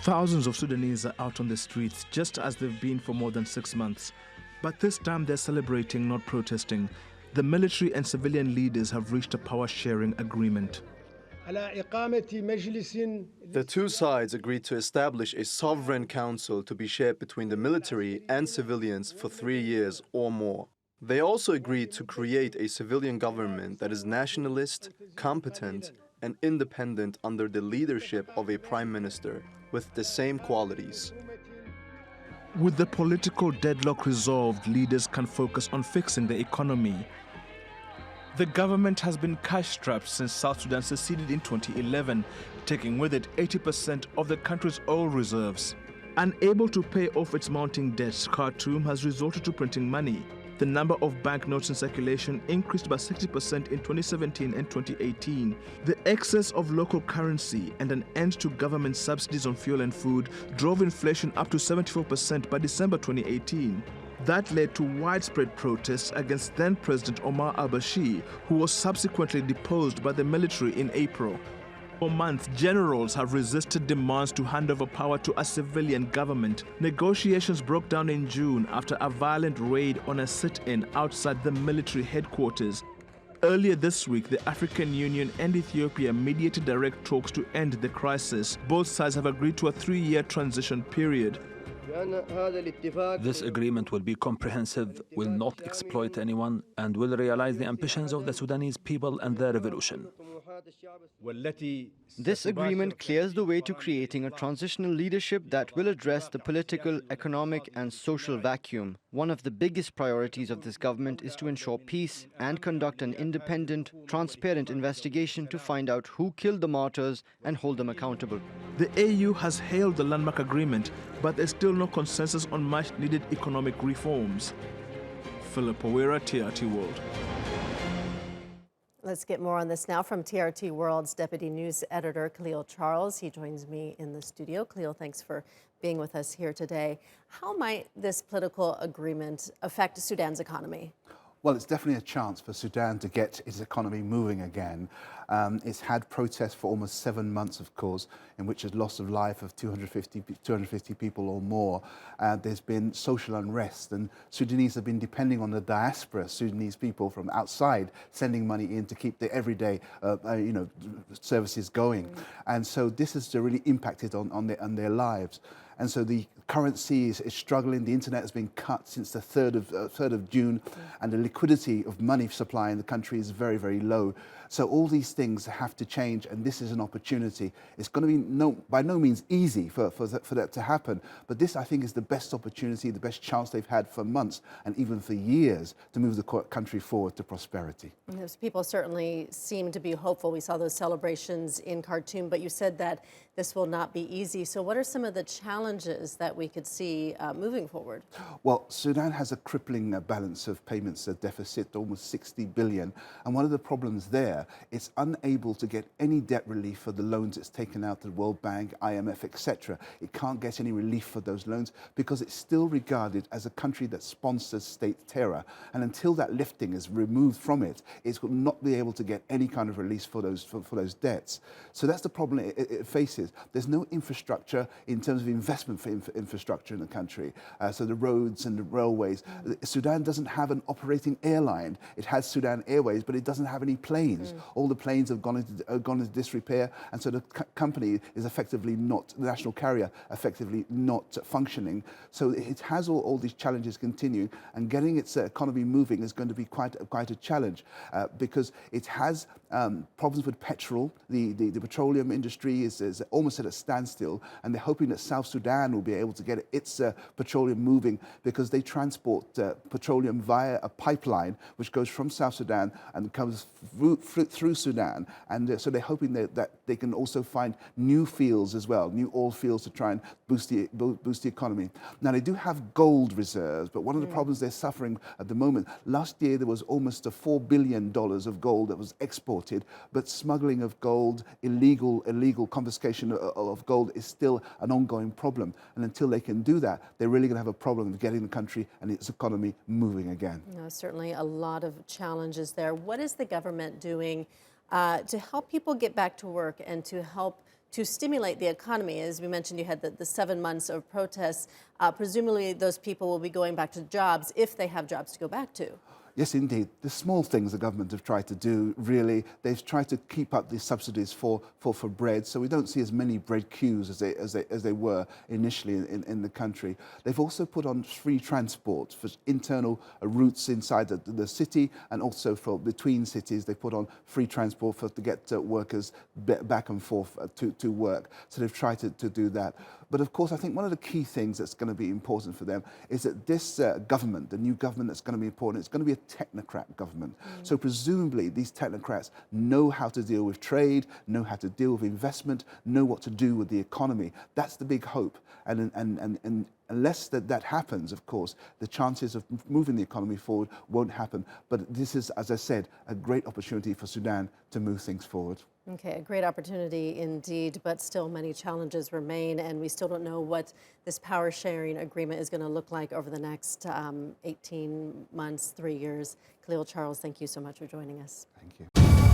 Thousands of Sudanese are out on the streets, just as they've been for more than 6 months. But this time they're celebrating, not protesting. The military and civilian leaders have reached a power-sharing agreement. The two sides agreed to establish a sovereign council to be shared between the military and civilians for 3 years or more. They also agreed to create a civilian government that is nationalist, competent, and independent under the leadership of a prime minister with the same qualities. With the political deadlock resolved, leaders can focus on fixing the economy. The government has been cash-strapped since South Sudan seceded in 2011, taking with it 80% of the country's oil reserves. Unable to pay off its mounting debts, Khartoum has resorted to printing money. The number of banknotes in circulation increased by 60% in 2017 and 2018. The excess of local currency and an end to government subsidies on fuel and food drove inflation up to 74% by December 2018. That led to widespread protests against then-President Omar al-Bashir, who was subsequently deposed by the military in April. For months, generals have resisted demands to hand over power to a civilian government. Negotiations broke down in June after a violent raid on a sit-in outside the military headquarters. Earlier this week, the African Union and Ethiopia mediated direct talks to end the crisis. Both sides have agreed to a 3-year transition period. This agreement will be comprehensive, will not exploit anyone, and will realize the ambitions of the Sudanese people and their revolution. This agreement clears the way to creating a transitional leadership that will address the political, economic, and social vacuum. One of the biggest priorities of this government is to ensure peace and conduct an independent, transparent investigation to find out who killed the martyrs and hold them accountable. The AU has hailed the landmark agreement, but there's still no consensus on much-needed economic reforms. Philip Owira, TRT World. Let's get more on this now from TRT World's Deputy News Editor, Khalil Charles. He joins me in the studio. Khalil, thanks for being with us here today. How might this political agreement affect Sudan's economy? Well, it's definitely a chance for Sudan to get its economy moving again. It's had protests for almost 7 months, of course, in which there's loss of life of 250 people or more. There's been social unrest, and Sudanese have been depending on the diaspora, Sudanese people from outside, sending money in to keep their everyday, services going. And so this has really impacted on their lives. And so the currency is struggling. The internet has been cut since the 3rd of June, and the liquidity of money supply in the country is very, very low. So all these things have to change, and this is an opportunity. It's going to be by no means easy for that to happen, but this, I think, is the best opportunity, the best chance they've had for months and even for years to move the country forward to prosperity. Those people certainly seem to be hopeful. We saw those celebrations in Khartoum, but you said that this will not be easy. So what are some of the challenges that we could see moving forward? Well, Sudan has a crippling balance of payments deficit, almost 60 billion. And one of the problems there, it's unable to get any debt relief for the loans it's taken out to the World Bank, IMF, etc. It can't get any relief for those loans because it's still regarded as a country that sponsors state terror. And until that lifting is removed from it, it will not be able to get any kind of release for those debts. So that's the problem it faces. There's no infrastructure in terms of investment for infrastructure in the country. So the roads and the railways. Sudan doesn't have an operating airline. It has Sudan Airways, but it doesn't have any planes. All the planes have gone into disrepair, and so the company is effectively not, the national carrier effectively not functioning. So it has all these challenges continuing, and getting its economy moving is going to be quite a challenge because it has problems with petrol. The petroleum industry is almost at a standstill, and they're hoping that South Sudan will be able to get its petroleum moving because they transport petroleum via a pipeline which goes from South Sudan and comes through Sudan. And so they're hoping that they can also find new fields as well, new oil fields to try and boost the economy. Now, they do have gold reserves, but one of the problems they're suffering at the moment, last year there was almost $4 billion of gold that was exported, but smuggling of gold, illegal confiscation of gold is still an ongoing problem. And until they can do that, they're really going to have a problem of getting the country and its economy moving again. Certainly a lot of challenges there. What is the government doing to help people get back to work and to help to stimulate the economy. As we mentioned, you had the 7 months of protests. Presumably, those people will be going back to jobs if they have jobs to go back to. Yes, indeed. The small things the government have tried to do, really, they've tried to keep up the subsidies for bread, so we don't see as many bread queues as they were initially in the country. They've also put on free transport for internal routes inside the city, and also for between cities. They put on free transport to get workers back and forth to work. So they've tried to do that. But of course, I think one of the key things that's going to be important for them is that this government, the new government that's going to be important, it's going to be a technocrat government. So presumably these technocrats know how to deal with trade, know how to deal with investment, know what to do with the economy. That's the big hope. And unless that happens, of course, the chances of moving the economy forward won't happen. But this is, as I said, a great opportunity for Sudan to move things forward. Okay, a great opportunity indeed, but still many challenges remain, and we still don't know what this power sharing agreement is going to look like over the next 18 months, 3 years. Khalil Charles, thank you so much for joining us. Thank you.